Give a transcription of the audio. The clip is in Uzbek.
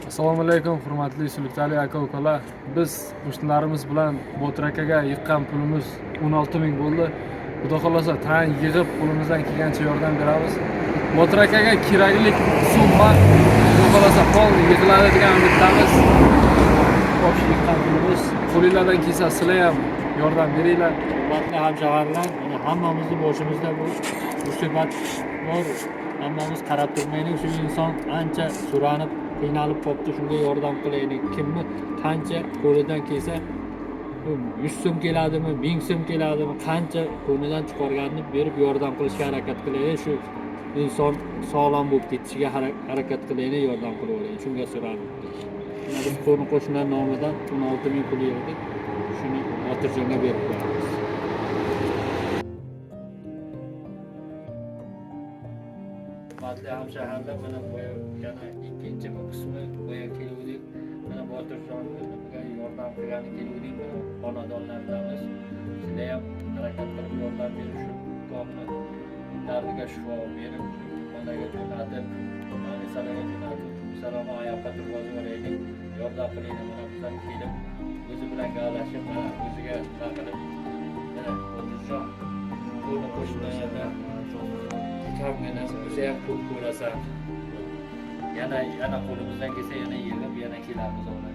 Assalomu alaykum, hurmatli Sulutali aka-ukalar. Biz qo'shnilarimiz bilan Botir akaga yiqqan pulimiz 16 ming bo'ldi. Xudo xolasa tayin yig'ib qo'limizdan kelgancha yordam beramiz. Botir akaga kerakli summa xudo xolasa polni yig'iladi degan umiddamiz. Bosh yiqqan pulimiz qo'lingizdan kelsa sizlar ham yordam beringlar. Hurmatli hamshaharlar, mana hammamizni boshimizda bu musibat bor. Hammamiz qarab turmaylik, shu inson ancha so'ranib, qiynalib qolibdi, shunga yordam qilaylik. Kimni qancha qo'lidan kelsa, 100 so'm keladimi, 1000 so'm keladimi, qancha qo'lidan chiqarganini berib yordam qilishga harakat qilaylik. Shu inson sog'lom bo'lib ketishiga harakat qilaylik, yordam qilaylik. Shunga so'radim. Biz qo'shnilar nomidan 16 ming pul yig'dik. Shuni xotirjamga berib qo'yamiz. Hurmatli hamshaharlar, mana bu yana ikkinchi qismi boya keluvdik. Mana Botirjon bizga yordam qilgani keluvdik. Mana xonadonlardamiz. Sizlar ham harakat qilib yordam berib shu qomni dardiga shifo berib, xonaga jo'natib, manisalarga jo'natib, salom oyoqqa turg'azib olaylik. Yordam qilaylik. Mana bizlar kelib o'zi bilan gaplashib, mana o'ziga chaqirib, mana Botirjon qo'ni qo'shnilarga kamgina o'zi ham ko'p ko'rasa, yana qo'limizdan kelsa yana yig'ib yana kelamiz.